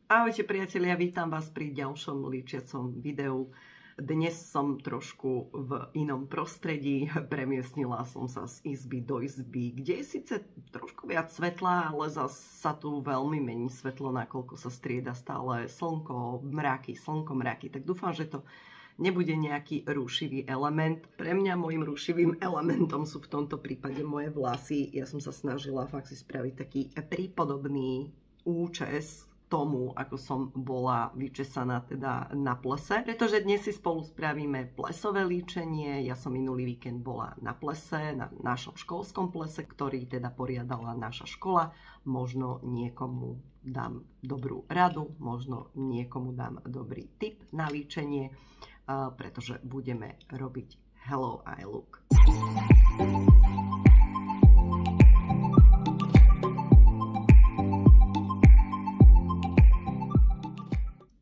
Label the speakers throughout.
Speaker 1: Ahojte priatelia, vítam vás pri ďalšom líčiacom videu. Dnes som trošku v inom prostredí, premiestnila som sa z izby do izby, kde je síce trošku viac svetla, ale zase sa tu veľmi mení svetlo, nakoľko sa strieda stále slnko, mraky, tak dúfam, že to nebude nejaký rušivý element. Pre mňa môjim rušivým elementom sú v tomto prípade moje vlasy. Ja som sa snažila fakt si spraviť taký prípodobný účes tomu, ako som bola vyčesaná teda na plese. Pretože dnes si spolu spravíme plesové líčenie. Ja som minulý víkend bola na plese, na našom školskom plese, ktorý teda poriadala naša škola. Možno niekomu dám dobrú radu, možno niekomu dám dobrý tip na líčenie, pretože budeme robiť Hello I Look.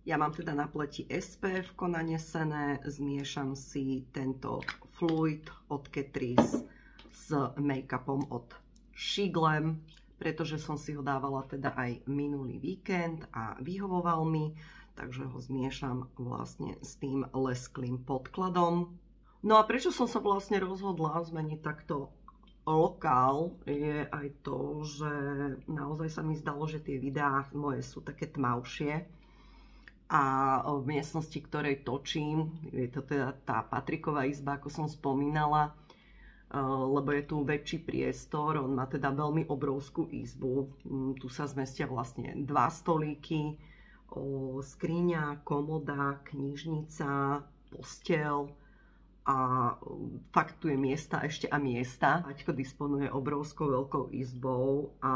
Speaker 1: Ja mám teda na pleti SPF nanesené, zmiešam si tento fluid od Catrice s make-upom od Shiglam, pretože som si ho dávala teda aj minulý víkend a vyhovoval mi, takže ho zmiešam vlastne s tým lesklým podkladom. No a prečo som sa vlastne rozhodla zmeniť takto lokál, je aj to, že naozaj sa mi zdalo, že tie videá moje sú také tmavšie. A v miestnosti, ktorej točím, je to teda tá Patriková izba, ako som spomínala, lebo je tu väčší priestor, on má teda veľmi obrovskú izbu. Tu sa zmestia vlastne 2 stolíky, skriňa, komoda, knižnica, posteľ a fakt tu je miesta ešte a miesta. Aťko disponuje obrovskou veľkou izbou a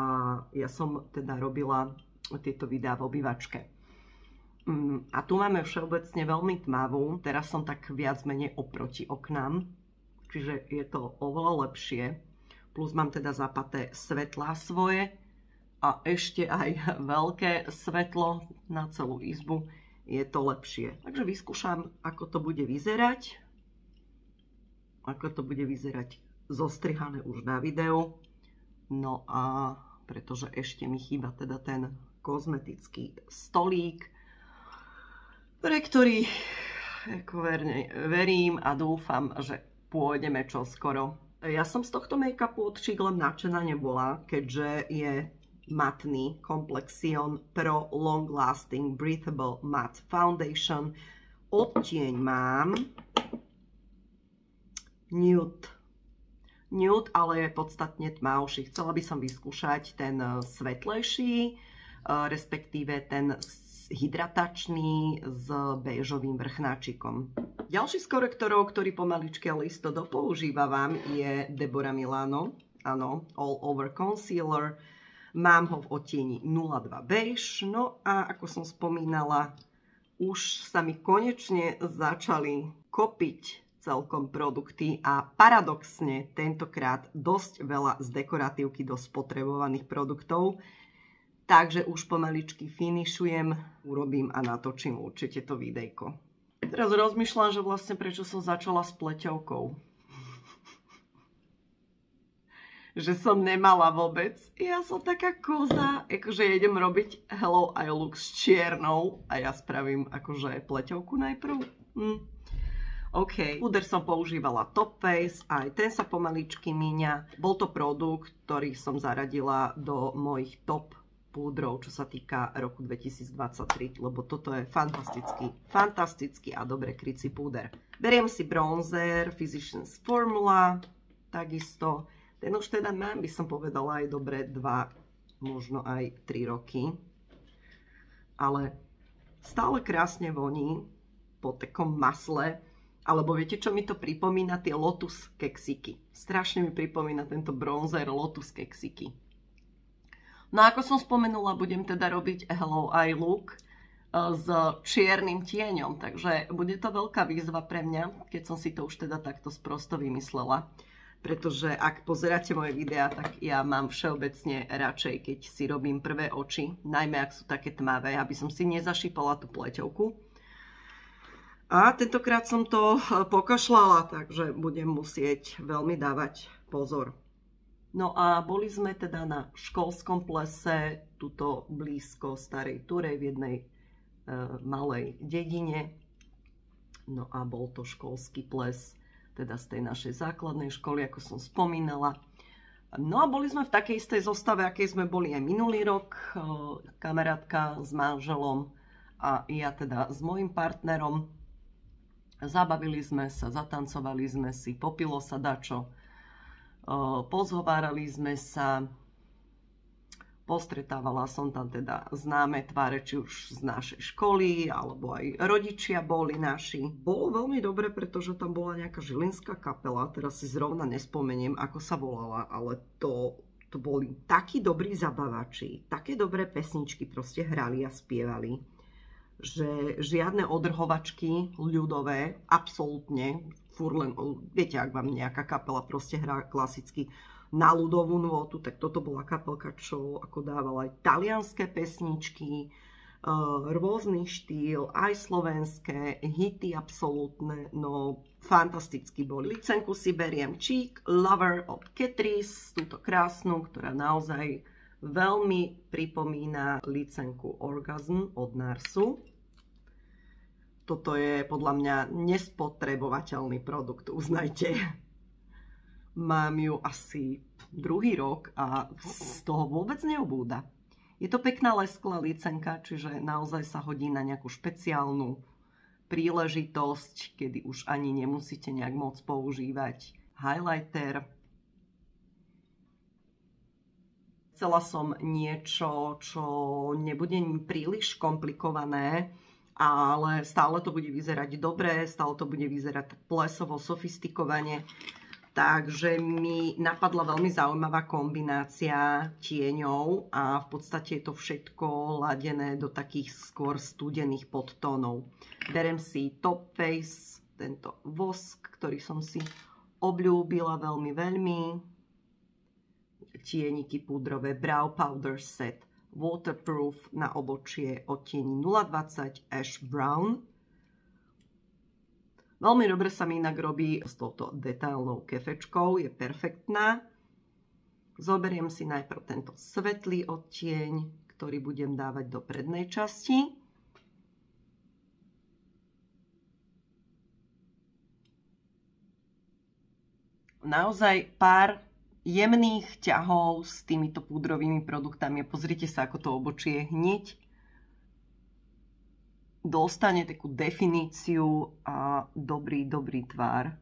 Speaker 1: ja som teda robila tieto videá v obývačke. A tu máme všeobecne veľmi tmavú, teraz som tak viac menej oproti oknám, čiže je to oveľa lepšie. Plus mám teda zapaté svetlá svoje a ešte aj veľké svetlo na celú izbu, je to lepšie. Takže vyskúšam, ako to bude vyzerať. Ako to bude vyzerať zostrihané už na videu. No a pretože ešte mi chýba teda ten kozmetický stolík, pre ktorý verím a dúfam, že pôjdeme čoskoro. Ja som z tohto make-upu od Shiglam nadšená nebola, keďže je matný Complexion Pro Long Lasting Breathable Matte Foundation. Odtieň mám nude, ale je podstatne tmavší. Chcela by som vyskúšať ten svetlejší, respektíve ten hydratačný s béžovým vrchnáčikom. Ďalší z korektorov, ktorý pomaličky ale isto dopoužívam, je Deborah Milano. Áno, All Over Concealer. Mám ho v odtieni 02 beige. No a ako som spomínala, už sa mi konečne začali kopiť celkom produkty a paradoxne tentokrát dosť veľa z dekoratívky do spotrebovaných produktov. Takže už pomaličky finišujem, urobím a natočím určite to videjko. Teraz rozmýšľam, že vlastne prečo som začala s pleťovkou. Že som nemala vôbec. Ja som taká koza, akože idem robiť Hello I Look s čiernou a ja spravím akože pleťovku najprv. OK. Púder som používala Top Face, aj ten sa pomaličky míňa. Bol to produkt, ktorý som zaradila do mojich top púdrov, čo sa týka roku 2023, lebo toto je fantastický a dobre krycí púder. Beriem si bronzer Physicians Formula, takisto. Ten už teda mám, by som povedala, aj dobre 2, možno aj 3 roky. Ale stále krásne voní po takom masle, alebo viete, čo mi to pripomína? Tie Lotus keksiky. Strašne mi pripomína tento bronzer Lotus keksiky. No ako som spomenula, budem teda robiť Hello I Look s čiernym tieňom, takže bude to veľká výzva pre mňa, keď som si to už teda takto sprosto vymyslela. Pretože ak pozeráte moje videá, tak ja mám všeobecne radšej, keď si robím prvé oči, najmä ak sú také tmavé, aby som si nezašípala tú pleťovku. A tentokrát som to pokašľala, takže budem musieť veľmi dávať pozor. No a boli sme teda na školskom plese, tuto blízko Starej Turej v jednej malej dedine. No a bol to školský ples, teda z tej našej základnej školy, ako som spomínala. No a boli sme v takej istej zostave, akej sme boli aj minulý rok. Kamarátka s manželom a ja teda s mojim partnerom. Zabavili sme sa, zatancovali sme si, popilo sa dačo. Pozhovárali sme sa, postretávala som tam teda známe tváre, či už z našej školy, alebo aj rodičia boli naši. Bolo veľmi dobre, pretože tam bola nejaká žilinská kapela, teraz si zrovna nespomeniem, ako sa volala, ale to boli takí dobrí zabavači, také dobré pesničky proste hrali a spievali, že žiadne odrhovačky ľudové, absolútne, furt len, viete, ak vám nejaká kapela proste hrá klasicky na ľudovú nôtu, tak toto bola kapelka, čo ako dávala aj talianské pesničky, rôzny štýl, aj slovenské, hity absolútne, no fantasticky boli. Licenku si beriem Cheek Lover od Catrice, túto krásnu, ktorá naozaj veľmi pripomína licenku Orgasm od Narsu. Toto je podľa mňa nespotrebovateľný produkt, uznajte. Mám ju asi druhý rok a z toho vôbec neubúda. Je to pekná lesklá licenka, čiže naozaj sa hodí na nejakú špeciálnu príležitosť, kedy už ani nemusíte nejak moc používať highlighter. Chcela som niečo, čo nebude príliš komplikované, ale stále to bude vyzerať dobre, stále to bude vyzerať tak plesovo, sofistikovane. Takže mi napadla veľmi zaujímavá kombinácia tieňov a v podstate je to všetko ladené do takých skôr studených podtónov. Berem si Top Face, tento vosk, ktorý som si obľúbila veľmi. Tieniky púdrové Brow Powder Set Waterproof na obočie odtieni 020 Ash Brown. Veľmi dobre sa mi inak robí s touto detailnou kefečkou, je perfektná. Zoberiem si najprv tento svetlý odtieň, ktorý budem dávať do prednej časti. Naozaj pár jemných ťahov s týmito púdrovými produktami. Pozrite sa, ako to obočie hneď dostane takú definíciu a dobrý tvár.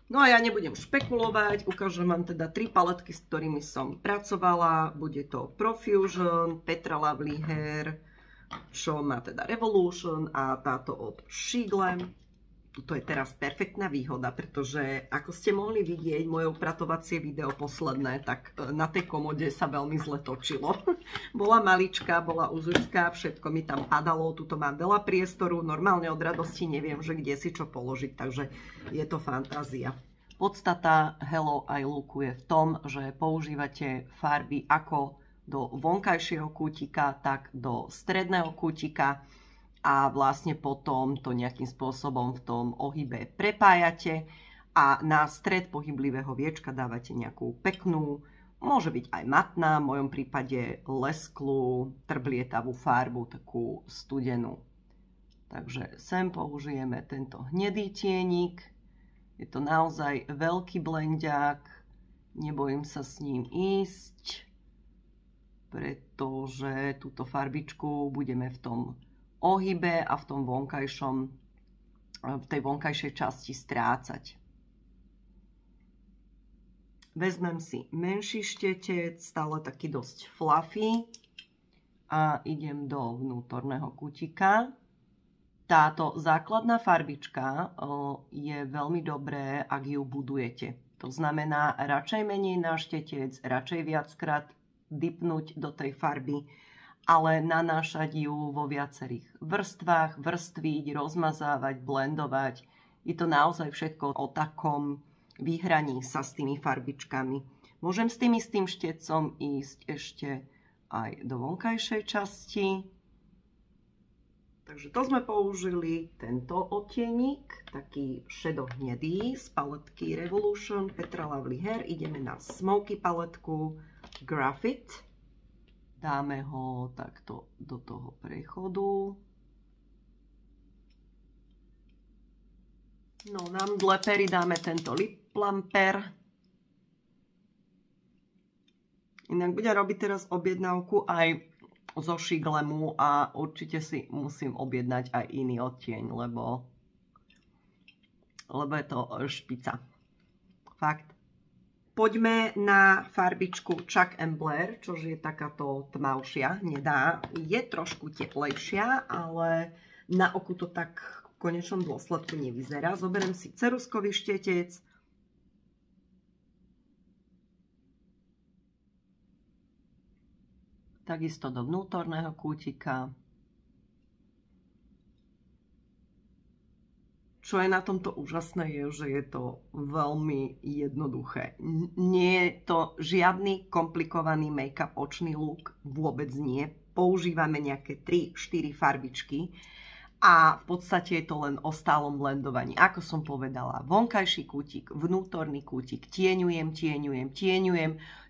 Speaker 1: No a ja nebudem špekulovať, ukážem vám teda 3 paletky, s ktorými som pracovala. Bude to Profusion, Petra Lovely Hair, čo má teda Revolution a táto od Shigle. Tuto je teraz perfektná výhoda, pretože ako ste mohli vidieť moje upratovacie video posledné, tak na tej komode sa veľmi zle točilo. Bola maličká, bola uzučká, všetko mi tam padalo, tuto mám veľa priestoru, normálne od radosti neviem, že kde si čo položiť, takže je to fantázia. Podstata Hello I Looku je v tom, že používate farby ako do vonkajšieho kútika, tak do stredného kútika, a vlastne potom to nejakým spôsobom v tom ohybe prepájate a na stred pohyblivého viečka dávate nejakú peknú, môže byť aj matná, v mojom prípade lesklú, trblietavú farbu, takú studenú. Takže sem použijeme tento hnedý tienik. Je to naozaj veľký blenďák, nebojím sa s ním ísť, pretože túto farbičku budeme v tom ohybe a v tom v tej vonkajšej časti strácať. Vezmem si menší štetec, stále taký dosť fluffy a idem do vnútorného kútika. Táto základná farbička je veľmi dobré, ak ju budujete. To znamená radšej menej na štetec, radšej viackrát dipnúť do tej farby, ale nanášať ju vo viacerých vrstvách, vrstviť, rozmazávať, blendovať. Je to naozaj všetko o takom vyhraní sa s tými farbičkami. Môžem s tým istým štecom ísť ešte aj do vonkajšej časti. Takže to sme použili tento odtienik, taký šedohnedý z paletky Revolution Petra Lovely Hair. Ideme na Smoky paletku Graphite. Dáme ho takto do toho prechodu. No, na mdle pery dáme tento lip plumper. Inak budem robiť teraz objednávku aj zo Shiglemu a určite si musím objednať aj iný odtieň, lebo je to špica. Fakt. Poďme na farbičku Chuck and Blair, čo je takáto tmavšia, hnedá. Je trošku teplejšia, ale na oku to tak v konečnom dôsledku nevyzerá. Zoberiem si ceruskový štetec. Takisto do vnútorného kútika. Čo je na tomto úžasné, je, že je to veľmi jednoduché. Nie je to žiadny komplikovaný make-up očný look, vôbec nie. Používame nejaké 3-4 farbičky a v podstate je to len o stálom blendovaní. Ako som povedala, vonkajší kútik, vnútorný kútik, tieňujem,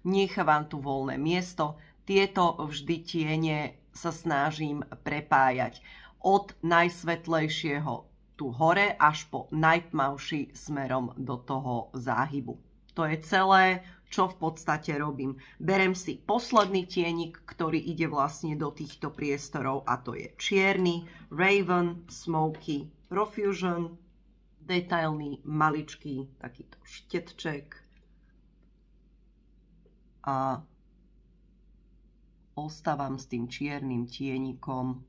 Speaker 1: nechávam tu voľné miesto. Tieto vždy tiene sa snažím prepájať od najsvetlejšieho tu hore až po najtmavší smerom do toho záhybu. To je celé, čo v podstate robím. Berem si posledný tienik, ktorý ide vlastne do týchto priestorov a to je čierny Raven Smoky Profusion, detailný, maličký takýto štetček a ostávam s tým čiernym tienikom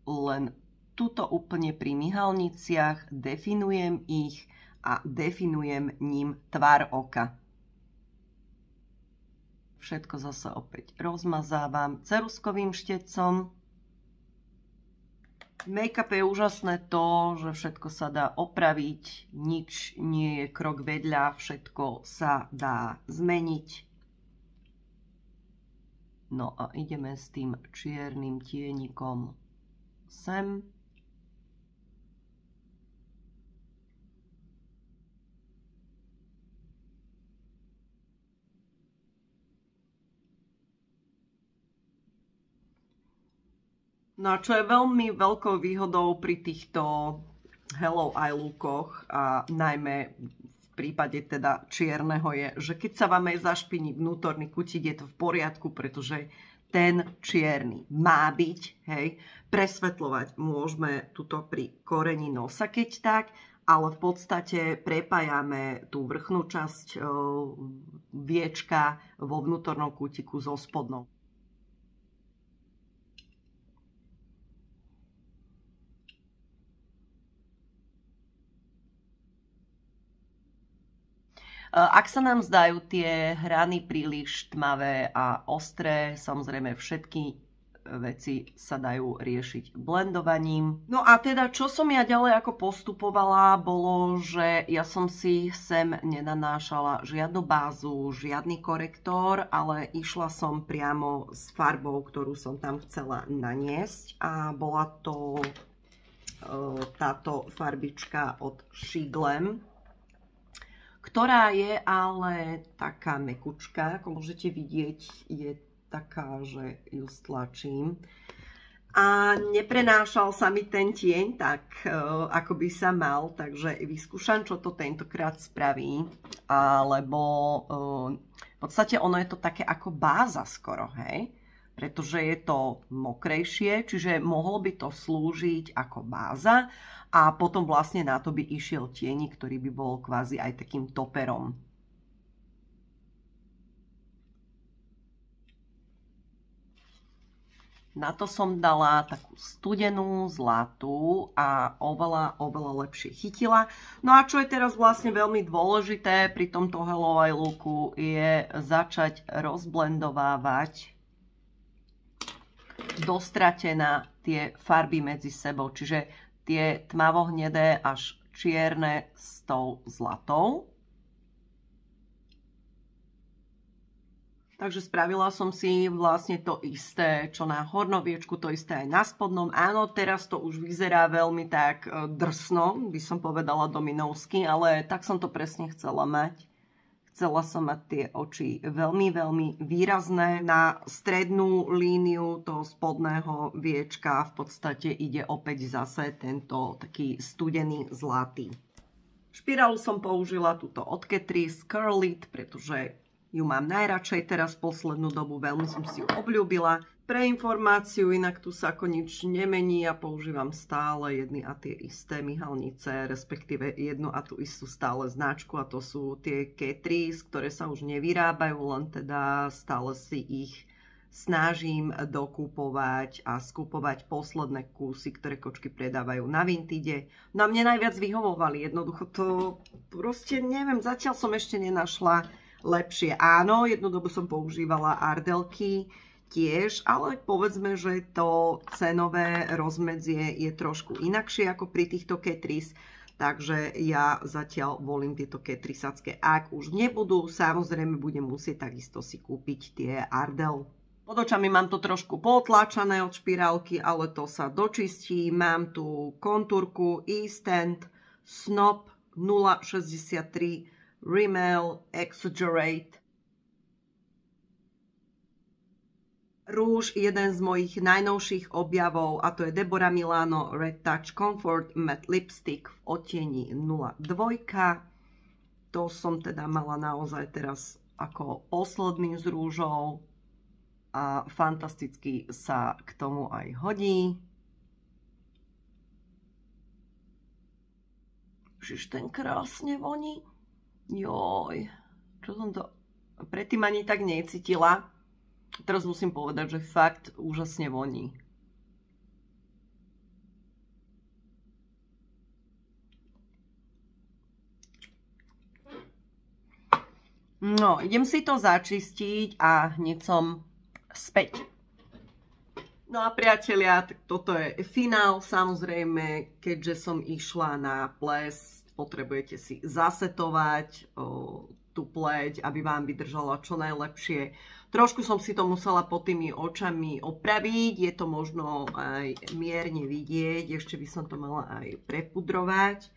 Speaker 1: len tuto úplne pri myhalniciach, definujem ich a definujem ním tvar oka. Všetko zase opäť rozmazávam ceruskovým štecom. V make-upe je úžasné to, že všetko sa dá opraviť, nič nie je krok vedľa, všetko sa dá zmeniť. No a ideme s tým čiernym tienikom sem. No a čo je veľmi veľkou výhodou pri týchto Hello Eye lookoch a najmä v prípade teda čierneho je, že keď sa vám aj zašpiní vnútorný kutík, je to v poriadku, pretože ten čierny má byť, hej, presvetľovať môžeme tuto pri koreni nosa, keď tak, ale v podstate prepájame tú vrchnú časť viečka vo vnútornom kútiku so spodnou. Ak sa nám zdajú tie hrany príliš tmavé a ostré, samozrejme všetky veci sa dajú riešiť blendovaním. No a teda, čo som ja ďalej ako postupovala, bolo, že ja som si sem nenanášala žiadnu bázu, žiadny korektor, ale išla som priamo s farbou, ktorú som tam chcela naniesť a bola to táto farbička od Shiglem, ktorá je ale taká mekučka, ako môžete vidieť, je taká, že ju stlačím. A neprenášal sa mi ten tieň tak, ako by sa mal, takže vyskúšam, čo to tentokrát spraví. Alebo v podstate ono je to také ako báza skoro, hej? Pretože je to mokrejšie, čiže mohlo by to slúžiť ako báza a potom vlastne na to by išiel tienik, ktorý by bol kvázi aj takým toperom. Na to som dala takú studenú zlatú a oveľa lepšie chytila. No a čo je teraz vlastne veľmi dôležité pri tomto Hello Eye looku je začať rozblendovávať dostratená tie farby medzi sebou, čiže tie tmavohnedé až čierne s tou zlatou. Takže spravila som si vlastne to isté, čo na hornoviečku, to isté aj na spodnom. Áno, teraz to už vyzerá veľmi tak drsno, by som povedala dominovsky, ale tak som to presne chcela mať. Chcela som mať tie oči veľmi, veľmi výrazné. Na strednú líniu toho spodného viečka v podstate ide opäť zase tento taký studený zlatý. Špirálu som použila túto od Catrice Curl It, pretože ju mám najradšej teraz poslednú dobu, veľmi som si ju obľúbila. Pre informáciu, inak tu sa ako nič nemení, ja používam stále jedny a tie isté myhalnice, respektíve jednu a tú istú stále značku, a to sú tie Catrice, ktoré sa už nevyrábajú, len teda stále si ich snažím dokupovať a skupovať posledné kusy, ktoré kočky predávajú na Vintide. No a mne najviac vyhovovali, jednoducho to proste neviem, zatiaľ som ešte nenašla lepšie. Áno, jednu dobu som používala Ardelky tiež, ale povedzme, že to cenové rozmedzie je trošku inakšie ako pri týchto Catrice, takže ja zatiaľ volím tieto Catriceacké. Ak už nebudú, samozrejme budem musieť takisto si kúpiť tie Ardell. Pod očami mám to trošku potlačané od špirálky, ale to sa dočistí. Mám tu kontúrku East-End Snob 063 Rimmel Exaggerate. Rúž, jeden z mojich najnovších objavov, a to je Deborah Milano Red Touch Comfort Matte Lipstick v odtieni 02. To som teda mala naozaj teraz ako posledný s rúžou a fantasticky sa k tomu aj hodí. Žiž ten krásne voní. Joj, čo som to predtým ani tak necítila. Teraz musím povedať, že fakt úžasne voní. No, idem si to začistiť a hneď som späť. No a priatelia, tak toto je finál. Samozrejme, keďže som išla na ples, potrebujete si zasetovať tú pleť, aby vám vydržala čo najlepšie. Trošku som si to musela pod tými očami opraviť, je to možno aj mierne vidieť, ešte by som to mala aj prepudrovať,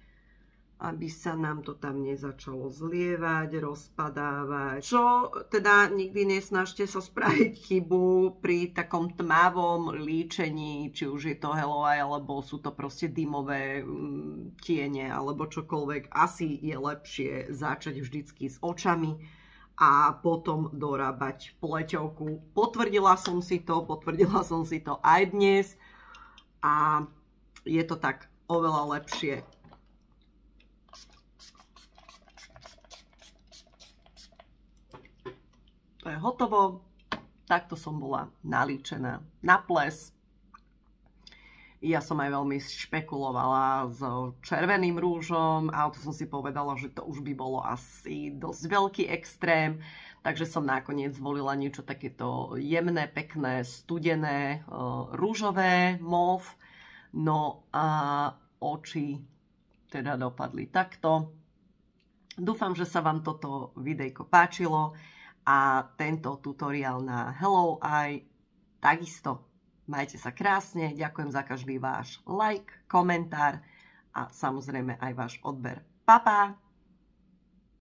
Speaker 1: aby sa nám to tam nezačalo zlievať, rozpadávať. Čo teda nikdy nesnažte sa spraviť chybu pri takom tmavom líčení, či už je to Hello Eye, alebo sú to proste dymové tiene, alebo čokoľvek. Asi je lepšie začať vždycky s očami a potom dorábať pleťovku. Potvrdila som si to aj dnes a je to tak oveľa lepšie. To je hotovo. Takto som bola nalíčená na ples. Ja som aj veľmi špekulovala s červeným rúžom, ale to som si povedala, že to už by bolo asi dosť veľký extrém. Takže som nakoniec zvolila niečo takéto jemné, pekné, studené, rúžové, mauve. No a oči teda dopadli takto. Dúfam, že sa vám toto videjko páčilo. A tento tutoriál na Hello Eye takisto. Majte sa krásne, ďakujem za každý váš like, komentár a samozrejme aj váš odber. Pa, pa!